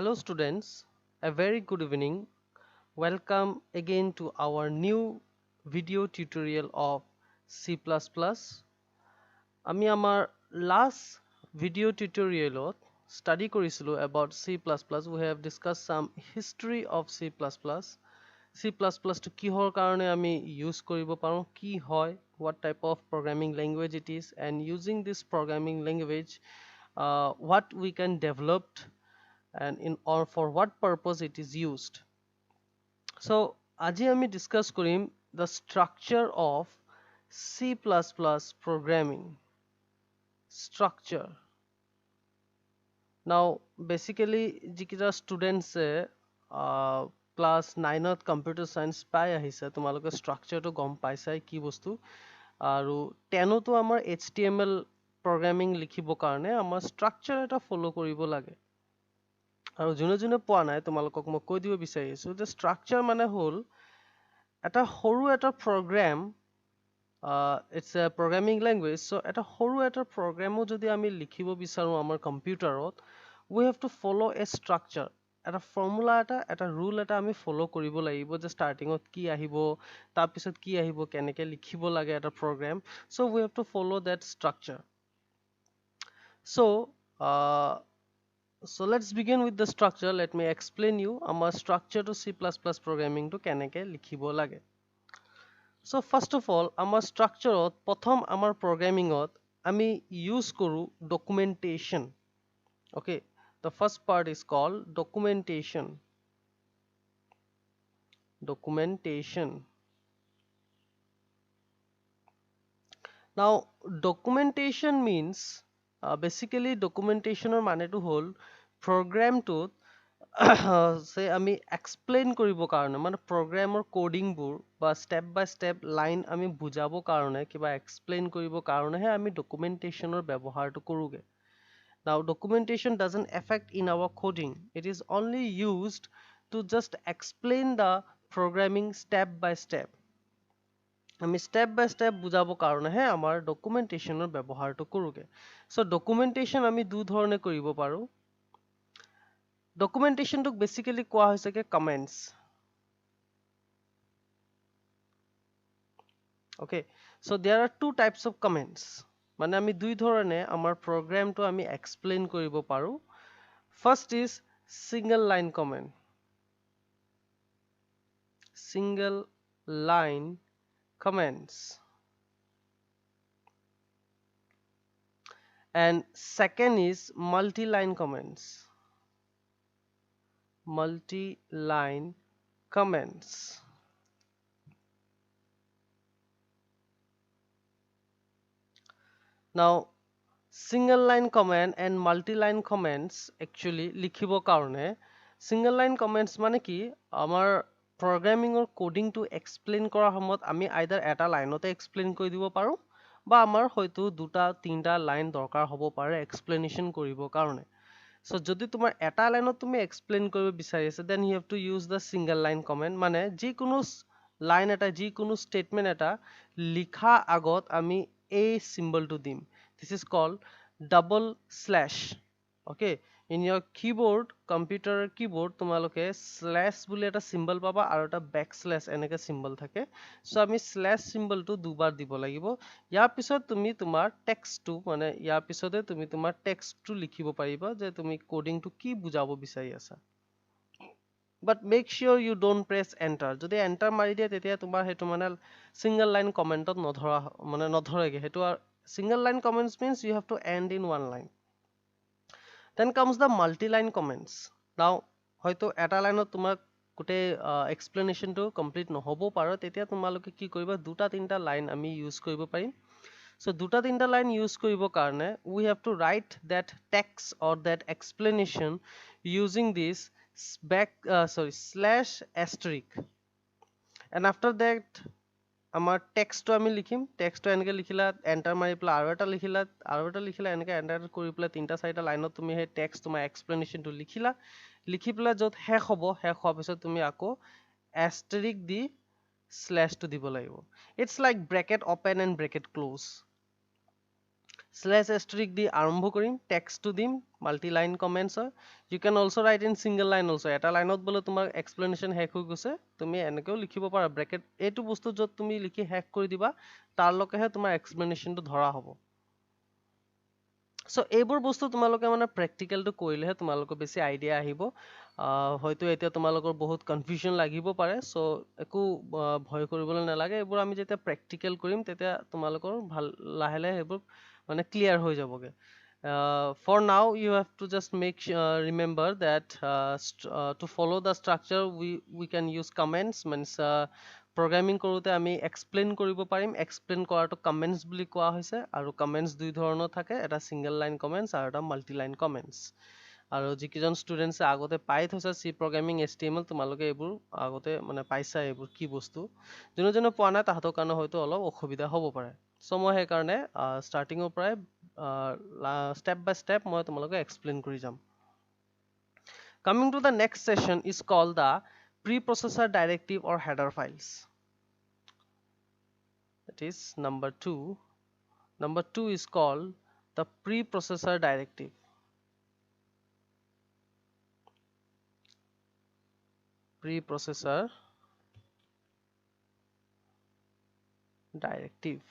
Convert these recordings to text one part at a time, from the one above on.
Hello students, a very good evening. Welcome again to our new video tutorial of C++. আমি আমাৰ last video tutorialত study কৰিছিলো about C++. We have discussed some history of C++. C++ to কিহৰ কাৰণে আমি use কৰিব পাৰো, কি হয়, what type of programming language it is, and using this programming language, what we can develop and in or for what purpose it is used. So আজি আমি discuss কৰিম the structure of C++ programming structure. Now basically যিকিটা students class 9 ত computer science পাই আহিছে তোমালোকে structure টো গম পাইছাই কি বস্তু আৰু 10 তো আমাৰ HTML programming লিখিবৰ কাৰণে আমাৰ structure এটা follow কৰিব লাগে আৰু যোনে যোনে পোৱা নাই তোমালোকক মই কৈ দিব বিচাৰিছো যে structure মানে হ'ল এটা সৰু এটা program it's a programming language, so এটা সৰু এটা program যদি আমি লিখিব বিচাৰো আমাৰ কম্পিউটাৰত we have to follow a structure, এটা formula এটা rule এটা আমি follow কৰিব লাগিব যে startingত কি আহিব তাৰপিছত কি আহিব কেনেকৈ লিখিব লাগে এটা program, so we have to follow that structure. So so let's begin with the structure. Let me explain you our structure to C++ programming to কেনেকৈ লিখিব লাগে. So first of all, our structure প্ৰথম আমাৰ programming আমি use কৰো documentation. Okay, the first part is called documentation. Now documentation means basically documentation মানেটো হ'ল program টোত say আমি explain কৰিবৰ কাৰণে মানে programৰ coding বোৰ বা step by step line আমি বুজাবৰ কাৰণে কিবা explain কৰিবৰ কাৰণেহে আমি documentationৰ ব্যৱহাৰটো কৰোগে. Now documentation doesn't affect in our coding. It is only used to just explain the programming step by step. আমি step by step বুজাবৰ কাৰণেহে আমাৰ documentationৰ ব্যৱহাৰটো কৰোগে. So documentation আমি দুই ধৰণে কৰিব পাৰো. Documentation to basically কোৱা হৈছে কি comments. Okay, so there are two types of comments. মানে আমি দুই ধৰণে আমাৰ programটো আমি explain কৰিব পাৰো. First is single line comment. Single line comments. And second is multi-line comments. Multi-line comments. Now single line comment and multi-line comments actually লিখিবৰ কাৰণে single line comments মানে কি আমাৰ programming or coding to explain কৰাৰ সময়ত আমি either এটা লাইনতে explain কৰি দিব পাৰো বা আমাৰ হয়তো দুটা তিনটা লাইন দৰকাৰ হ'ব পাৰে explanation কৰিবৰ কাৰণে. So যদি তোমাৰ এটা লাইনত তুমি explain কৰিব বিচাৰিছা then you have to use the single line comment মানে যিকোনো লাইন এটা যিকোনো statement এটা লিখা আগত আমি এই symbolটো দিম. This is called double slash. Okay, in your keyboard computer keyboard তোমালোকে slash বুলি এটা symbol পাবা আৰু এটা backslash এনেকে symbol থাকে. So আমি slash symbolটো দুবাৰ দিব লাগিব. ইয়াৰ পিছত তুমি তোমাৰ টেক্সটটো মানে ইয়াৰ পিছতে তুমি তোমাৰ টেক্সটটো লিখিব পাৰিবা যে তুমি কোডিংটো কি বুজাব বিচাৰি আছা. But make sure you don't press enter. যদি enter মাৰি দিয়া তেতিয়া তোমাৰ হেতু মানে single line commentত নধৰা মানে নধৰেগে. হেতু single line comments means you have to end in one line. Then comes the multi-line comments. Now হয়তো এটা লাইনত তোমাক গোটেই এক্সপ্লেনেশ্যনটো কমপ্লিট নহ'ব পাৰে তেতিয়া তোমালোকে কি কৰিবা দুটা তিনটা লাইন আমি ইউজ কৰিব পাৰিম. So দুটা তিনটা লাইন ইউজ কৰিবৰ কাৰণে we have to write that text or that explanation using this slash asterisk. And after that আমাৰ টেক্সটটো আমি লিখিম টেক্সটটো এনেকে লিখিলা এন্টাৰ মাৰি পেলাই আৰু এটা লিখিলা এনেকে এন্টাৰ কৰি পেলাই তিনটা চাৰিটা লাইনত তুমি সেই টেক্সট তোমাৰ এক্সপ্লেনেশ্যনটো লিখিলা লিখি পেলাই য'ত শেষ হোৱাৰ পিছত তুমি আকৌ এষ্টাৰিক দি স্লেছটো দিব লাগিব. It's like bracket open and bracket close. Slash asterisk দি আৰম্ভ কৰিম, টেক্সটটো দিম, মাল্টি লাইন কমেন্টছ হয়। You can also write in single line also. এটা লাইনত বোলে তোমাৰ explanation শেষ হৈ গৈছে, তুমি এনেকেও লিখিব পাৰা ব্ৰেকেট, এইটো বস্তু য'ত তুমি লিখি শেষ কৰি দিবা তাৰ লৈকেহে তোমাৰ explanationটো ধৰা হ'ব। So এইবোৰ বস্তু তোমালোকে মানে প্ৰেক্টিকেলটো কৰিলেহে তোমালোকৰ বেছি আইডিয়া আহিব। হয়তো এতিয়া তোমালোকৰ বহুত কনফিউজন লাগিব পাৰে, so একো ভয় কৰিবলৈ নালাগে। এইবোৰ আমি যেতিয়া প্ৰেক্টিকেল কৰিম তেতিয়া তোমালোকৰ ভাল লাহে লাহে এইবোৰ মানে ক্লিয়াৰ হৈ যাবগে। For now you have to just remember that to follow the structure we can use comments, means programming কৰোতে আমি explain কৰিব পাৰিম। explain কৰাটো comments বুলি কোৱা হৈছে, আৰু comments দুই ধৰণৰ থাকে, এটা single line comments আৰু এটা multi line comments। আৰু যিকেইজন ষ্টুডেণ্টছে আগতে পাই থৈছে চি প্ৰগ্ৰামিং HTML, তোমালোকে এইবোৰ আগতে মানে পাইছা এইবোৰ কি বস্তু। যোনে যোনে পোৱা নাই তাহাঁতৰ কাৰণে হয়তো অলপ অসুবিধা হ'ব পাৰে। চ' মই সেইকাৰণে ষ্টাৰ্টিঙৰ পৰাই step by step মই তোমালোকে explain কৰি যাম। Coming to the next session is called the preprocessor directive or header files. That is number 2. Number 2 is called the preprocessor directive. Preprocessor directive.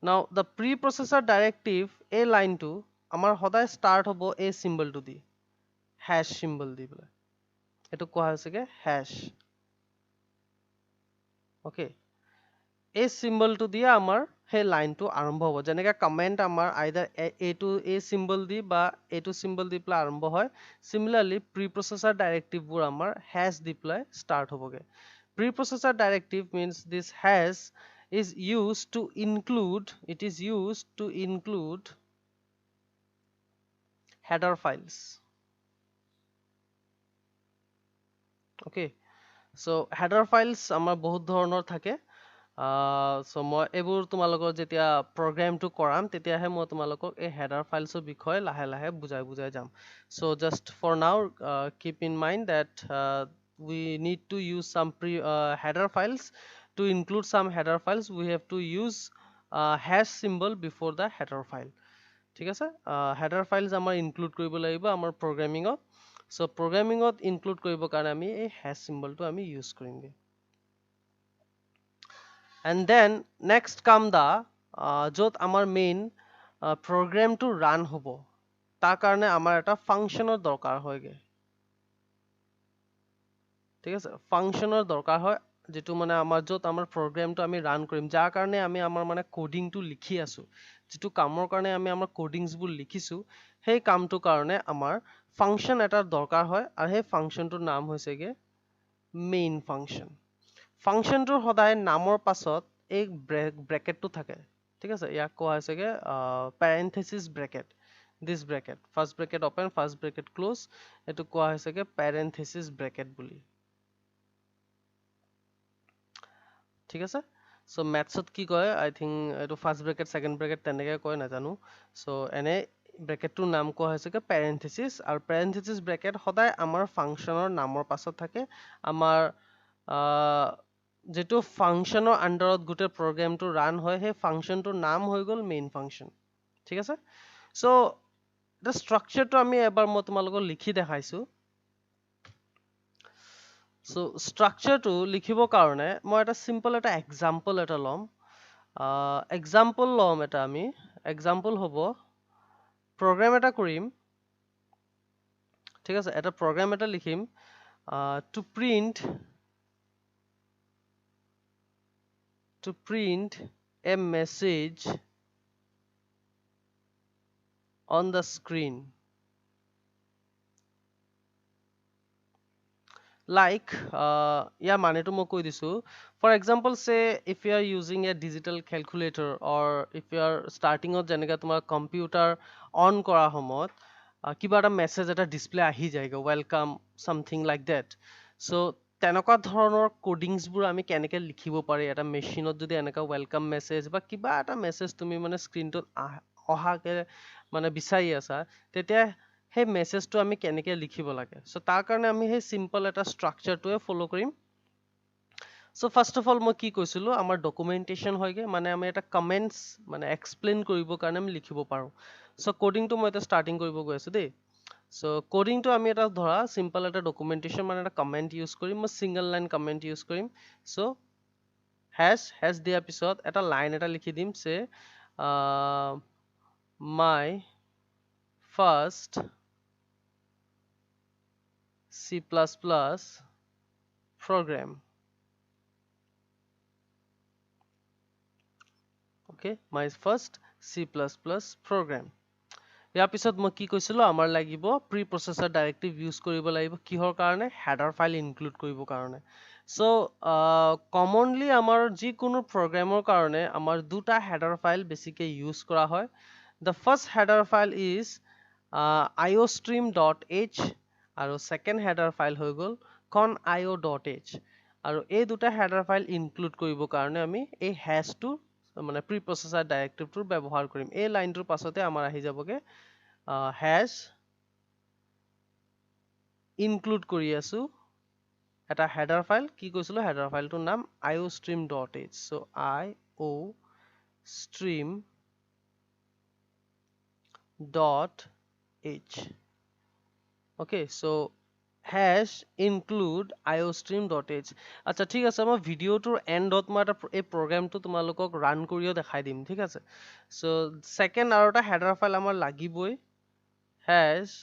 Now the preprocessor directive a line to আমাৰ সদায় start হ'ব a symbol to the, hash symbol দি পেলাই, এইটো কোৱা হৈছে কি hash। okay, এই চিম্বলটো দিয়ে আমাৰ সেই লাইনটো আৰম্ভ হ'ব। যেনেকৈ কমেণ্ট আমাৰ আইদাৰ এইটো এই চিম্বল দি বা এইটো চিম্বল দি পেলাই আৰম্ভ হয়, চিমিলাৰলি প্ৰিপ্ৰচেছৰ ডাইৰেক্টিভবোৰ আমাৰ হেছ দি পেলাই ষ্টাৰ্ট হ'বগে। প্ৰিপ্ৰচেছৰ directive means this hash is used to include header files. okay, so header files আমাৰ বহুত ধৰণৰ থাকে। so মই এইবোৰ তোমালোকৰ যেতিয়া প্ৰগ্ৰামটো কৰাম তেতিয়াহে মই তোমালোকক এই header files বিষয়ে লাহে লাহে বুজাই যাম। so just for now keep in mind that we need to use some header files. To include some header files we have to use hash symbol before the header file. ঠিক আছে, header files আমাৰ include কৰিব লাগিব আমাৰ programming-ত। so programming-ত include কৰিবৰ কাৰণে আমি এই hash symbol-টো আমি use কৰিমগে। and then next come the য'ত আমাৰ main programটো run হ'ব তাৰ কাৰণে আমাৰ এটা ফাংচনৰ দৰকাৰ হয়গে। ঠিক আছে, ফাংচনৰ দৰকাৰ হয় যেটো মানে আমাৰ য'ত আমাৰ প্ৰগ্ৰামটো আমি ৰান কৰিম, যাৰ কাৰণে আমি আমাৰ মানে কোডিংটো লিখি আছো, যেটো কামৰ কাৰণে আমি আমাৰ কোডিংছবোৰ লিখিছো, সেই কামটোৰ কাৰণে আমাৰ ফাংচন এটা দৰকাৰ হয়, আৰু সেই ফাংচনটোৰ নাম হৈছেগে মেইন ফাংচন। ফাংচনটোৰ সদায় নামৰ পাছত এই ব্ৰেকেটটো থাকে। ঠিক আছে, ইয়াক কোৱা হৈছেগে parenthesis bracket, this bracket, first bracket open, first bracket close, এইটো কোৱা হৈছেগে parenthesis bracket বুলি। ঠিক আছে, so mathsত কি কয়, I think এইটো first bracket second bracket তেনেকে কয় নাজানো। so এনে ব্ৰেকেটটোৰ নাম কোৱা হৈছেগে parenthesis, আৰু parenthesis bracket সদায় আমাৰ ফাংচনৰ নামৰ পাছত থাকে। আমাৰ যেটো ফাংচনৰ আন্ডাৰত গোটেই প্ৰগ্ৰামটো ৰান হয়, সেই ফাংচনটোৰ নাম হৈ গ'ল মেইন ফাংচন। ঠিক আছে, so the structure-টো আমি এবাৰ মই তোমালোকক লিখি দেখাইছো। so structure-টো লিখিবৰ কাৰণে মই এটা simple এটা example এটা ল'ম। example ল'ম এটা আমি, example হ'ব program এটা কৰিম। ঠিক আছে, এটা program এটা লিখিম to print a message on the screen, like ইয়াৰ মানেটো মই কৈ দিছো। for example say if you are using a digital calculator or if you are starting ত যেনেকৈ তোমাৰ কম্পিউটাৰ অন কৰা সময়ত কিবা এটা মেছেজ এটা ডিসপ্লে আহি যায়গে, welcome something like that, so তেনেকুৱা ধৰণৰ কোডিংছবোৰ আমি কেনেকৈ লিখিব পাৰি এটা মেচিনত, যদি এনেকুৱা ৱেলকাম মেছেজ বা কিবা এটা মেছেজ তুমি মানে স্ক্ৰীনটোত অহাকে মানে বিচাৰি আছা, তেতিয়া সেই মেছেজটো আমি কেনেকৈ লিখিব লাগে। so তাৰ কাৰণে আমি সেই সিম্পল এটা ষ্ট্ৰাকচাৰটোৱে ফলো কৰিম। সো ফাৰ্ষ্ট অফ অল মই কি কৈছিলো আমাৰ ডকুমেন্টেশন হয়গে মানে আমি এটা কমেন্টস মানে এক্সপ্লেইন কৰিব কাৰণে আমি লিখিব পাৰো সো কোডিংটো মই এটা ষ্টাৰ্টিং কৰিব গৈ আছো দেই সো কোডিংটো আমি এটা ধৰা সিম্পল এটা ডকুমেন্টেশন মানে এটা কমেন্ট ইউজ কৰিম মই সিঙ্গেল লাইন কমেন্ট ইউজ কৰিম সো হ্যাশ দিয়াৰ পিছত এটা লাইন এটা লিখি দিম সে my first C++ program. Okay, my first C++ program. ইয়াৰ পিছত মই কি কৈছিলো আমাৰ লাগিব প্ৰি প্ৰসেসৰ ডাইৰেক্টিভ ইউজ কৰিব লাগিব কিহৰ কাৰণে হেডাৰ ফাইল ইনক্লুড কৰিব কাৰণে সো কমনলি আমাৰ যিকোনো প্ৰগ্ৰামৰ কাৰণে আমাৰ দুটা হেডাৰ ফাইল বেছিকৈ ইউজ কৰা হয় the first header file is iostream.h আৰু second header file হৈ গল conio.h আৰু এই দুটা header file include কৰিব কাৰণে আমি এই hash টো মানে preprocessor directive টোৰ ব্যৱহাৰ কৰিম এই লাইনটোৰ পাছতে আমাৰ আহি যাবগে hash include কৰি আছো এটা header file কি কৈছিলো header file টোৰ নাম iostream.h so iostream.h okay so hash include iostream.h আচ্ছা ঠিক আছে মই ভিডিওটোৰ এন্ডত মই এটা এই প্ৰগ্ৰামটো তোমালোকক ৰান কৰিও দেখাই দিম ঠিক আছে সো সেকেন্ড আৰু এটা হেডাৰ ফাইল আমাৰ লাগিবই hash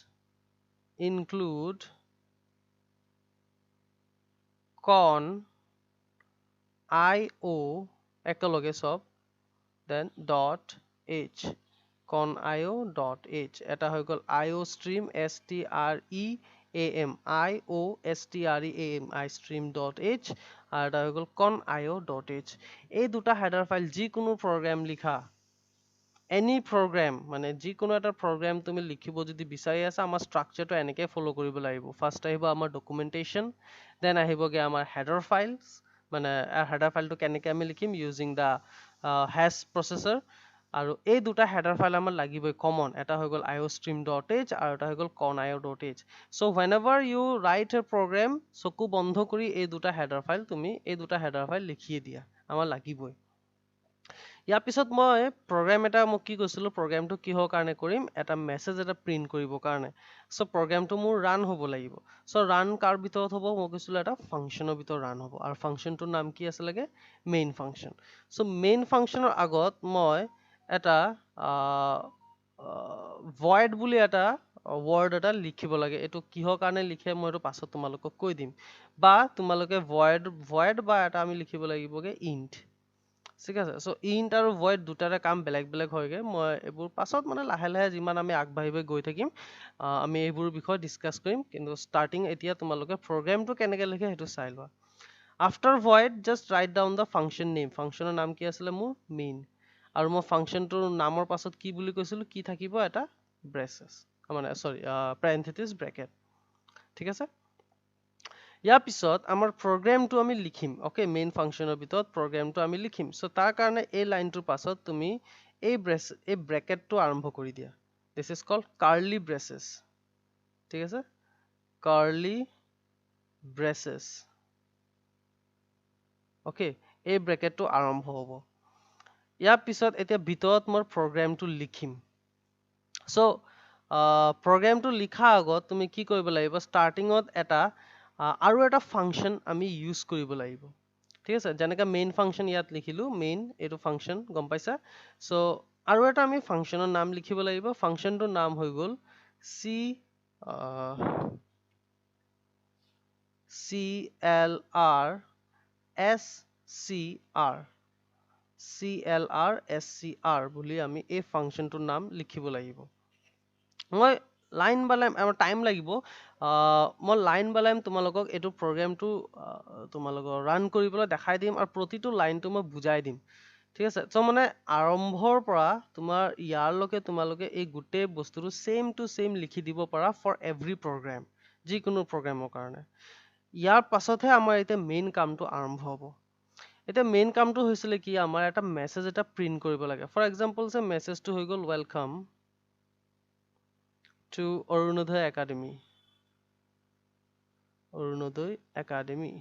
include con io একেলগে সব then dot h conio.h এটা হৈ গল iostream stream iostream আৰু এটা হৈ গল conio.h এই দুটা হেডাৰ ফাইল যিকোনো প্ৰগ্ৰাম লিখা any program মানে যিকোনো এটা program তুমি লিখিব যদি বিচাৰি আছা আমাৰ structure টো এনেকৈ follow কৰিব লাগিব first আহিব আমাৰ documentation then আহিবগে আমাৰ header files মানে header file টো কেনেকৈ আমি লিখিম using the hash processor আৰু এই দুটা header file আমাৰ লাগিবই common এটা হৈ গল iostream.h আৰু এটা হৈ গল conio.h so whenever you write a program চকু বন্ধ কৰি এই দুটা header file তুমি এই দুটা header file লিখিয়ে দিয়া আমাৰ লাগিবই ইয়াৰ পিছত মই প্ৰগ্ৰাম এটা মোক কি কৈছিলো প্ৰগ্ৰামটো কিহৰ কাৰণে কৰিম এটা মেছেজ এটা প্ৰিন্ট কৰিবৰ কাৰণে সো প্ৰগ্ৰামটো মোৰ ৰান হ'ব লাগিব সো ৰান কাৰ ভিতৰত হ'ব মই কৈছিলো এটা ফাংচনৰ ভিতৰত ৰান হ'ব আৰু ফাংচনটোৰ নাম কি আছে লাগে মেইন ফাংচন সো মেইন ফাংচনৰ আগত মই এটা void বুলি এটা word এটা লিখিব লাগে এটো কিহৰ কাৰণে লিখে মই এটো পাছত তোমালোকক কৈ দিম বা তোমালোকে void বা এটা আমি লিখিব লাগিবগে int ঠিক আছে সো int আৰু void দুটাৰে কাম বেলেগ বেলেগ হয়গে মই এবোৰ পাছত মানে লাহে লাহে যিমান আমি আগবাঢ়িব গৈ থাকিম আমি এইবোৰ বিষয় ডিসকাস কৰিম কিন্তু স্টাৰ্টিং এতিয়া তোমালোকে প্ৰগ্ৰামটো কেনেকৈ লিখে হেতু চাই লোৱা after void just write down the function name functionৰ নাম কি আছিল মোৰ main আৰু মই ফাংচনটোৰ নামৰ পাছত কি বুলি কৈছিলো কি থাকিব এটা ব্ৰেচেছ মানে সৰি parenthesis bracket ঠিক আছে ইয়াৰ পিছত আমাৰ প্ৰগ্ৰামটো আমি লিখিম ওকে মেইন ফাংচনৰ ভিতৰত প্ৰগ্ৰামটো আমি লিখিম সো তাৰ কাৰণে এই লাইনটোৰ পাছত তুমি এই ব্ৰেকেটটো আৰম্ভ কৰি দিয়া this is called curly braces ঠিক আছে curly braces ওকে এই ব্ৰেকেটটো আৰম্ভ হ'ব ইয়াৰ পিছত এতিয়া ভিতৰত মই প্ৰগ্ৰামটো লিখিম সো প্ৰগ্ৰামটো লিখা আগত তুমি কি কৰিব লাগিব ষ্টাৰ্টিংত এটা আৰু এটা ফাংচন আমি ইউজ কৰিব লাগিব ঠিক আছে যেনেকা মেইন ফাংচন ইয়াত লিখিলো মেইন এটো ফাংচন গম পাইছা সো আৰু এটা আমি ফাংচনৰ নাম লিখিব লাগিব ফাংচনটোৰ নাম হৈ গল CLRSCR বুলি আমি এই ফাংচনটোৰ নাম লিখিব লাগিব মই লাইন বাই লাইন আমাৰ টাইম লাগিব মই লাইন বাই লাইন তোমালোকক এটো প্ৰগ্ৰামটো তোমালোকক ৰান কৰিবলৈ দেখাই দিম আৰু প্ৰতিটো লাইনটো মই বুজাই দিম ঠিক আছে সো মানে আৰম্ভৰ পৰা তোমাৰ ইয়াৰলৈকে তোমালোকে এই গোটেই বস্তুটো সেম টু সেম লিখি দিব পাৰা ফৰ এভৰি প্ৰগ্ৰাম যিকোনো প্ৰগ্ৰামৰ কাৰণে ইয়াৰ পাছতহে আমাৰ এতিয়া মেইন কামটো আৰম্ভ হ'ব এতিয়া মেইন কামটো হৈছিলে কি আমাৰ এটা মেছেজ এটা প্ৰিন্ট কৰিব লাগে ফৰ এক্সাম্পল যে মেছেজটো হৈ গল welcome to Arunodaya Academy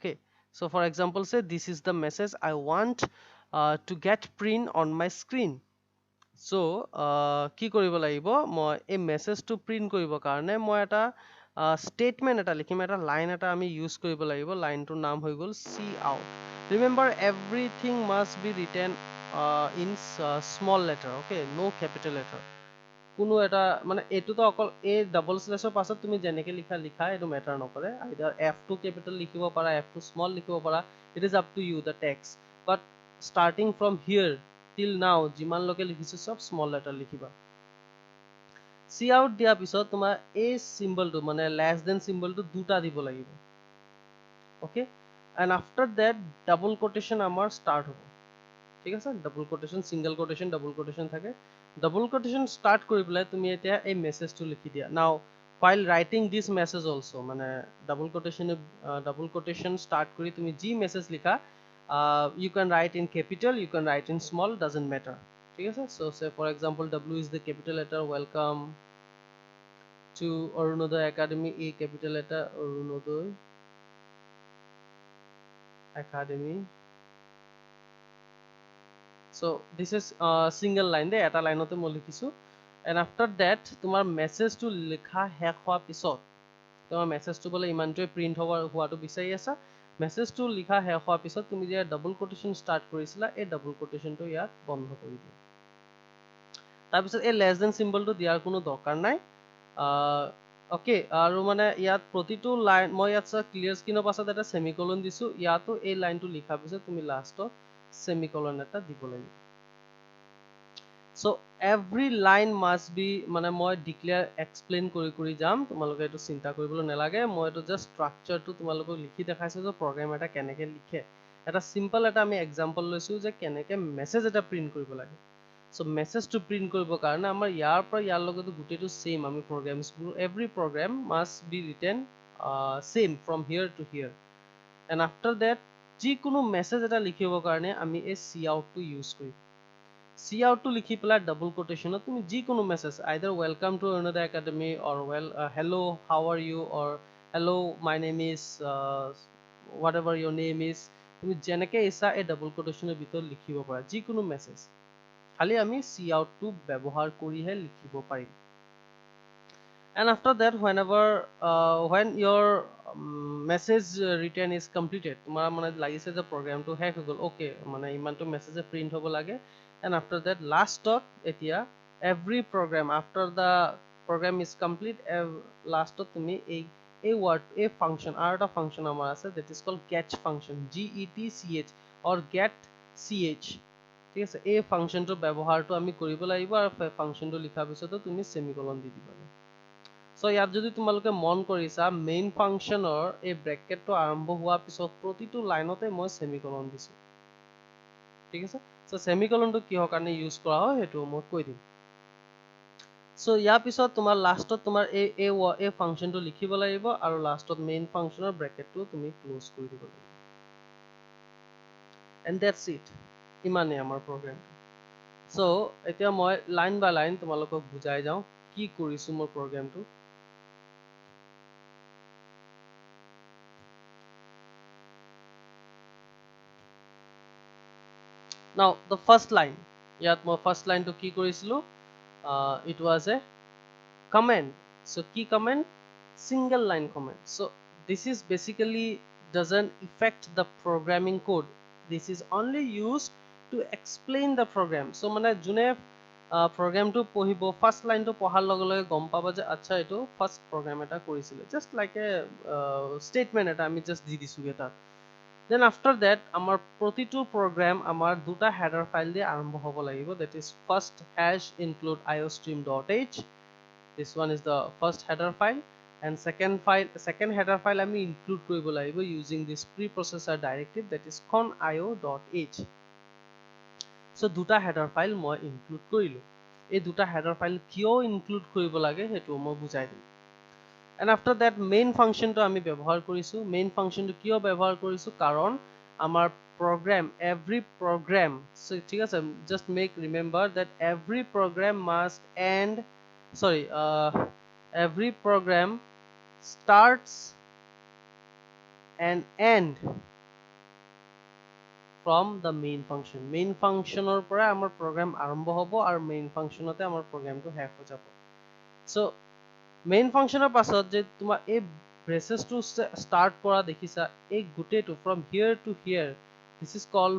okay. So for example, say this is the message I want to get print on my screen. So কি কৰিব লাগিব, মই এই মেছেজটো প্ৰিন্ট কৰিব কাৰণে মই এটা স্টেটমেন্ট এটা লিখিম, এটা লাইন এটা আমি ইউজ কৰিব লাগিব। লাইনটোৰ নাম হৈ গ'ল cout. Remember everything must be written in small letter, okay, no capital letter. কোনো এটা মানে এইটোতো অকল এই ডাবল স্লেছৰ পাছত তুমি যেনেকৈ লিখা এইটো মেটাৰ নকৰে। আইদাৰ F2 কেপিটেল লিখিব পাৰা, F2 স্মল লিখিব পাৰা, it is up to you the text. But starting from here till now যিমানলৈকে লিখিছো চব স্মল লেটাৰ লিখিবা। চি আউট দিয়াৰ পিছত তোমাৰ এই চিম্বলটো মানে লেছ দেন চিম্বলটো দুটা দিব লাগিব, okay. And after that double quotation আমাৰ ষ্টাৰ্ট হ'ব, ঠিক আছে। Double quotation, single quotation, double quotation থাকে। ডাবল কোটেশ্যন ষ্টাৰ্ট কৰি পেলাই তুমি এতিয়া এই মেছেজটো লিখি দিয়া। নাও while writing this message also মানে ডাবল কোটেশ্যন ষ্টাৰ্ট কৰি তুমি যি মেছেজ লিখা, you can write in capital, you can write in small, doesn't matter, ঠিক আছে। so say for example W is the capital letter, welcome to Arunodaya Academy, A capital letter, Arunodaya Academy। so this is single line de eta line ote moi likhisu। and after that tumar message to likha hek hoa pisot tumar message to bole imantoy print howa to bisai asa, message to likha hek hoa pisot tumi je double quotation start korisila ei double quotation to yat bondho kori dia। tar pisot ei less than symbol to diar kono dorkar nai, okay। aru mane yat protito line moi yat sa clear screen pasot eta semicolon disu, yato ei line to likha pisot tumi last to semicolon eta দিব লাগিব। so every line must be মানে মই declare explain কৰি যাম, তোমালোকে এটো চিন্তা কৰিবলৈ নালাগে। মই এটো জাস্ট স্ট্ৰাকচাৰটো তোমালোকক লিখি দেখাইছো যে প্ৰগ্ৰাম এটা কেনেকৈ লিখে। এটা সিম্পল এটা আমি এক্সাম্পল লৈছো যে কেনেকৈ মেছেজ এটা প্ৰিন্ট কৰিব লাগে। so মেছেজটো প্ৰিন্ট কৰিবৰ কাৰণে আমাৰ ইয়াৰ পৰা ইয়াৰ লগতো গোটেইটো সেম আমি প্ৰগ্ৰামছবোৰ every program must be written same from here to here। and after that যিকোনো মেছেজ এটা লিখিবৰ কাৰণে আমি এই সি আউটটো ইউজ কৰিম। সি আউটটো লিখি পেলাই ডাবল কোটেশ্যনত তুমি যিকোনো message either welcome to Arunoday academy or hello' how are you or hello' my name is whatever your name is, তুমি যেনেকৈ ইচ্ছা এই ডাবল কোটেশ্যনৰ ভিতৰত লিখিব পাৰা যিকোনো মেছেজ, খালি আমি সি আউটটো ব্যৱহাৰ কৰিহে লিখিব পাৰিম। and after that when your message written is completed, তোমাৰ মানে লাগিছে যে প্ৰগ্ৰামটো শেষ হৈ গ'ল, ওকে, মানে ইমানটো মেছেজে প্ৰিন্ট হ'ব লাগে। and after that lastত এতিয়া every program after the program is complete, lastত তুমি এই word এই function আৰু এটা function আমাৰ আছে that is called get function, GETCH or get ch, ঠিক আছে। এই ফাংচনটো ব্যৱহাৰটো আমি কৰিব লাগিব আৰু ফাংচনটো লিখাৰ পিছতো তুমি সেমিকলন দি দিবা। so ইয়াত যদি তোমালোকে মন কৰিছা মেইন ফাংচনৰ এই ব্ৰেকেটটো আৰম্ভ হোৱাৰ পিছত প্ৰতিটো লাইনতে মই সেমিকলন দিছো, ঠিক আছে। so সেমিকলনটো কিহৰ কাৰণে ইউজ কৰা হয় সেইটো মই কৈ দিম। so ইয়াৰ পিছত তোমাৰ লাষ্টত তোমাৰ এই ফাংচনটো লিখিব লাগিব আৰু লাষ্টত মেইন ফাংচনৰ ব্ৰেকেটটো তুমি ক্লোজ কৰি দিব লাগিব। and that's it, ইমানেই আমাৰ প্ৰগ্ৰামটো। so এতিয়া মই লাইন বাই লাইন তোমালোকক বুজাই যাওঁ কি কৰিছো মোৰ প্ৰগ্ৰামটো। now the first line, ইয়াত মই first line to কি কৰিছিলো, it was a comment। so কি comment, single line comment। so this is basically doesn't affect the programming code, this is only used to explain the program। so মানে যোনে প্ৰগ্ৰামটো পঢ়িব first লাইনটো পঢ়াৰ লগে লগে গম পাব যে আচ্ছা এইটো ফাৰ্ষ্ট প্ৰগ্ৰাম এটা কৰিছিলে, জাষ্ট লাইক এ ষ্টেটমেণ্ট এটা আমি জাষ্ট দি দিছো এটা। then after that আমাৰ প্ৰতিটো প্ৰগ্ৰাম আমাৰ দুটা হেডাৰ ফাইল দিয়ে আৰম্ভ হ'ব লাগিব, that is first hash include iostream.h, this one is the first header file, and second header file আমি include কৰিব লাগিব using this preprocessor directive that is conio.h। so দুটা হেডাৰ ফাইল মই ইনক্লুড কৰিলো, এই দুটা হেডাৰ ফাইল কিয় include কৰিব লাগে সেইটো মই বুজাই দিম। and after that main function to আমি ব্যৱহাৰ কৰিছো, main function to কিয় ব্যৱহাৰ কৰিছো কাৰণ আমাৰ program every program, so ঠিক আছে, just make remember that every program must end every program starts and end from the main function. Main function or পৰা আমাৰ program আৰম্ভ হ'ব আৰু main function তে আমাৰ program টো শেষ হৈ যাব. So main function ৰ পাছত যে তোমাৰ এই braces টো start কৰা দেখিছা এই গোটেইটো from here to here, this is called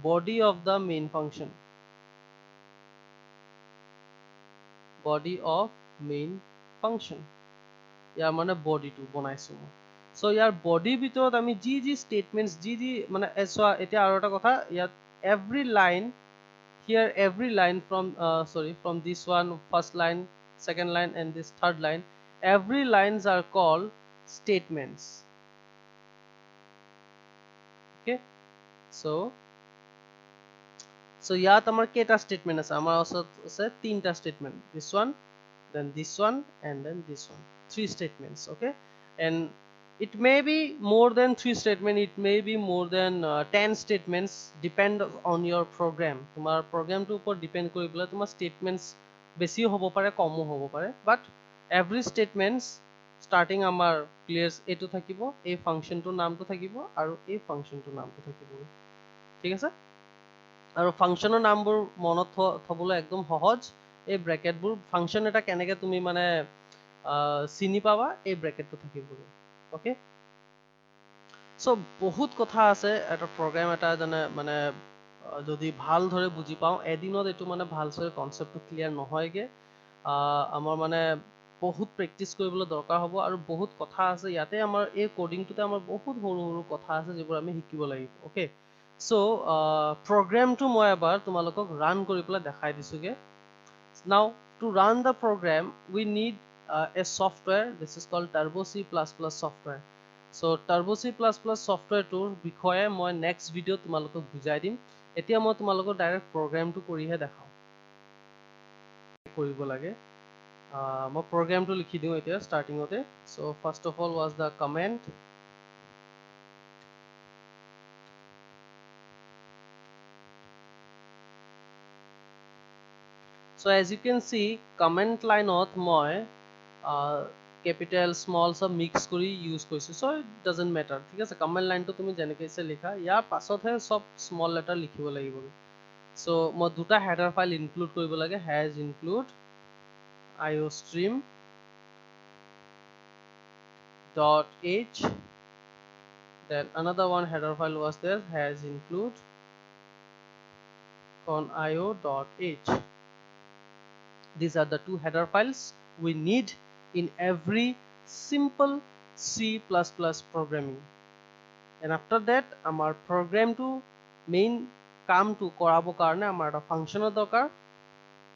body of the main function. Body of main function. ইয়াৰ মানে body টো বনাইছো মই. So ইয়াৰ body ভিতৰত আমি যি statements যি মানে চোৱা এতিয়া আৰু এটা কথা ইয়াত every line here, every line from this one, first line, second line and this third line, every lines are called statements. Okay, so ইয়াত আমাৰ কেইটা statement আছে আমাৰ ওচৰত আছে তিনটা statement, this one, then this one and then this one, 3 statements. Okay, and it may be more than 3 statements, it may be more than 10 statements, depend on your program. Tumar program to upor depend kori pela tumar statements besi hobo pare komo hobo pare, but every statements starting amar clears etu thakibo, a function to naam to thakibo aru a function to naam to thakibo. ঠিক আছে আৰু ফাংচনৰ নামবোৰ মনত থবলৈ একদম সহজ এই ব্ৰেকেটবোৰ function এটা কেনেকৈ তুমি মানে চিনি পাবা এই ব্ৰেকেটটো থাকিব ওকে সো বহুত কথা আছে এটা প্ৰগ্ৰাম এটা জানে মানে যদি ভাল ধৰে বুজি পাওঁ এদিনত এটো মানে ভালসৰে কনসেপ্টটো ক্লিয়াৰ নহয়গে আমাৰ মানে বহুত প্ৰেক্টিস কৰিবলৈ দৰকাৰ হ'ব আৰু বহুত কথা আছে ইয়াতে আমাৰ এই কোডিংটোতে আমাৰ বহুত সৰু সৰু কথা আছে যিবোৰ আমি শিকিব লাগিব ওকে So program to মই এবাৰ তোমালোকক run কৰি পেলাই দেখাই দিছোগে now to run the program we need a software this is called turbo c++ software so turbo c++ software tour বিষয়ে মই next video তোমালোকক বুজাই দিম এতিয়া মই তোমালোকক ডাইৰেক্ট program to কৰিহে দেখাও কৰিব লাগে মই program to লিখি দিও এতিয়া starting ওতে so first of all was the comment So as you can see, comment line out moi capital small sub mix kori use koisu. So it doesn't matter. ठीक है से comment line तो तुम्हें जाने कैसे लिखा या पासों है सब small letter लिखी वो लगी बोले. So मैं दूसरा header file include कोई बोला के has include iostream .h then another one header file was there has include .io.h. These are the two header files we need in every simple C++ programming. And after that, our program to main काम to korabo karne amar eta function er dokar.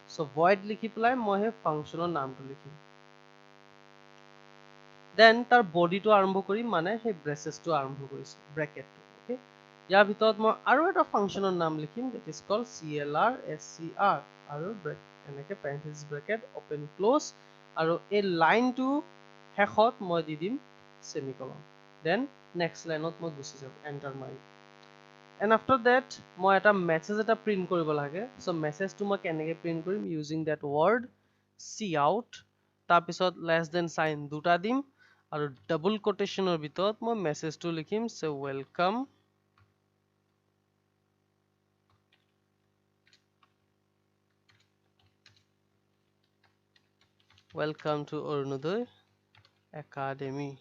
So void likhi pelai moi he function er naam to likhim. Then tar body to arambho kori mane he braces to arambho korisu bracket to okay. Yar bhitorot moi aru eta function er naam likhim that is called clr aru bracket এনেকে parenthesis bracket open close আৰু এই line to হেখত মই দি দিম semicolon then next লাইনত মই গুছি যাব enter মাৰি and after that মই এটা মেসেজ এটা প্ৰিন্ট কৰিব লাগে সো মেসেজটো মই কেনেকৈ প্ৰিন্ট কৰিম ইউজিং দ্যাট ওয়াৰ্ড cout তাৰ পিছত লেস দেন সাইন দুটা দিম আৰু ডাবল কোটেশনৰ ভিতৰত মই মেসেজটো লিখিম so welcome Welcome to Arunodoy Academy.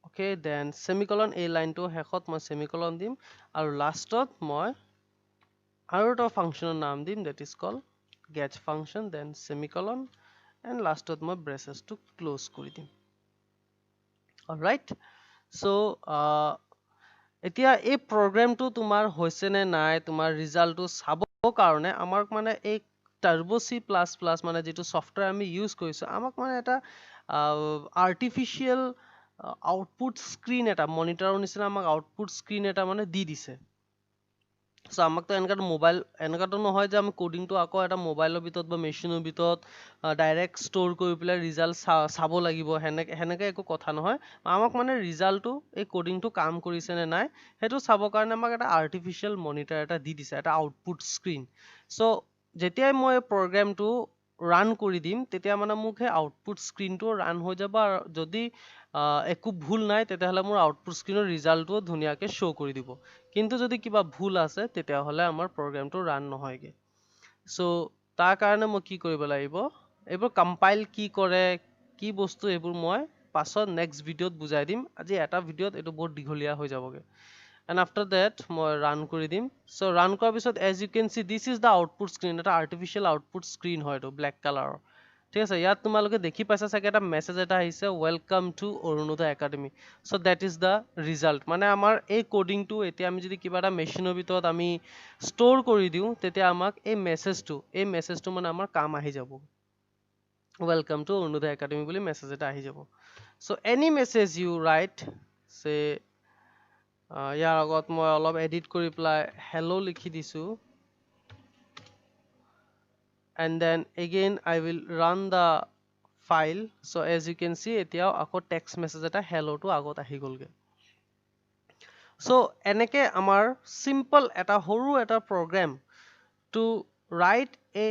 Okay, then semicolon a line to hekhot moi semicolon dim aru lastot moi aru eta function naam dim that is called get function then semicolon and lastot moi braces to close kori dim. All right, so এতিয়া এই প্ৰগ্ৰামটো তোমাৰ হৈছে নে নাই তোমাৰ ৰিজাল্টটো চাবৰ কাৰণে আমাক মানে এই Turbo C++ মানে যেটো সফটওয়্যাৰ আমি ইউজ কৰিছো আমাক মানে এটা আৰ্টিফিশিয়াল আউটপুট স্ক্ৰিন এটা মনিটৰৰ নিচিনা আমাক আউটপুট স্ক্ৰিন এটা মানে দি দিছে সো আমাক তো এনেকা মোবাইল এনেকা তো নহয় যে আমি কোডিংটো আকৌ এটা মোবাইলৰ ভিতৰত বা মেচিনৰ ভিতৰত ডাইৰেক্ট ষ্ট'ৰ কৰি পেলাই ৰিজাল্ট চাব লাগিব হেনেকে একো কথা নহয় আমাক মানে ৰিজাল্টটো এই কোডিংটো কাম কৰিছে নে নাই হেতু চাবৰ কাৰণে আমাক এটা আৰ্টিফিশিয়াল মনিটৰ এটা দি দিছে এটা আউটপুট স্ক্ৰিন সো যেতিয়াই মই প্ৰগ্ৰামটো ৰান কৰি দিম তেতিয়া মানে মোক সেই আউটপুট স্ক্ৰীনটো ৰান হৈ যাব আৰু যদি একো ভুল নাই তেতিয়াহ'লে মোৰ আউটপুট স্ক্ৰীনৰ ৰিজাল্টটো ধুনীয়াকৈ শ্ব' কৰি দিব কিন্তু যদি কিবা ভুল আছে তেতিয়াহ'লে আমাৰ প্ৰগ্ৰেমটো ৰান নহয়গে চ' তাৰ কাৰণে মই কি কৰিব লাগিব এইবোৰ কম্পাইল কি কৰে কি বস্তু এইবোৰ মই পাছত নেক্সট ভিডিঅ'ত বুজাই দিম আজি এটা ভিডিঅ'ত এইটো বহুত দীঘলীয়া হৈ যাবগে and after that মই ৰান কৰি দিম so ৰান কৰাৰ পিছত as you can see this is the output screen এটা artificial output screen হয় এইটো black color ঠিক আছে ইয়াত তোমালোকে দেখি পাইছা চাগে এটা মেছেজ এটা আহিছে welcome to Arunoday academy so that is the result মানে আমাৰ এই কোডিংটো এতিয়া আমি যদি কিবা এটা মেচিনৰ ভিতৰত আমি ষ্ট'ৰ কৰি দিওঁ তেতিয়া আমাক এই মেছেজটো মানে আমাৰ কাম আহি যাব welcome to অৰুণোদয় একাডেমি বুলি মেছেজ এটা আহি যাব so any message you write say ইয়াৰ আগত মই অলপ এডিট কৰি পেলাই hello লিখি দিছো and then again I will run the file so as you can see এতিয়াও আকৌ text message এটা hello টো আগত আহি গলগে so এনেকে আমাৰ simple এটা সৰু এটা program to write a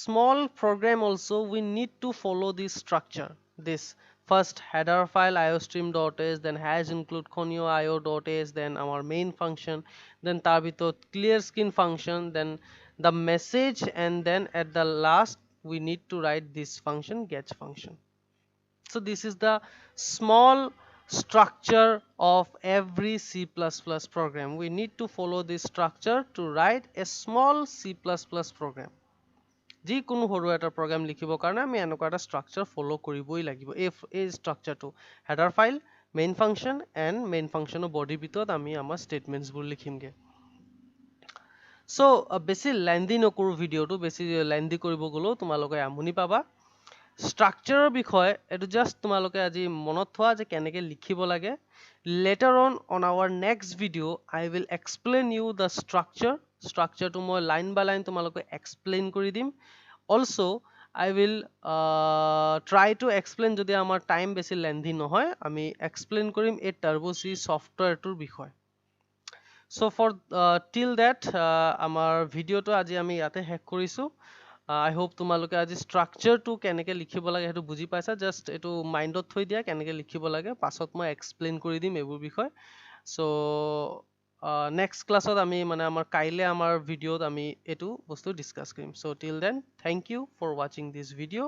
small program also we need to follow this structure this first header file iostream.h then hash include conio io.h then our main function then tar bhitor clear skin function then the message and then at the last we need to write this function get function so this is the small structure of every C++ program. We need to follow this structure to write a small C++ program. যিকোনো সৰু এটা program লিখিবৰ কাৰণে আমি এনেকুৱা এটা structure follow কৰিবই লাগিব এই structureটো header file main function and main function body ভিতৰত আমি আমাৰ statements বোৰ লিখিমগে so বেছি lengthy নকৰো ভিডিওটো বেছি lengthy কৰিব গলো তোমালোকে আমনি পাবা structure বিষয় এটো just তোমালোকে আজি মনত থোৱা যে কেনেকে লিখিব লাগে later on our next video I will explain you the structure to মই line by line তোমালোকে explain কৰি দিম also I will try to explain যদি আমাৰ time বেছি lengthy নহয় আমি explain কৰিম এই turbo c software টোৰ বিষয় so for till that আমাৰ ভিডিওটো আজি আমি ইয়াতে শেষ কৰিছো I hope তোমালোকে আজি structure টো কেনেকে লিখিব লাগে হেতু বুজি পাইছা just এটো মাইন্ডত থৈ দিয়া কেনেকে লিখিব লাগে পাছত মই এক্সপ্লেইন কৰি দিম এইবোৰ বিষয় so next classত আমি মানে আমাৰ কাইলে আমাৰ ভিডিওত আমি এটো বস্তু ডিসকাস কৰিম so till then thank you for watching this video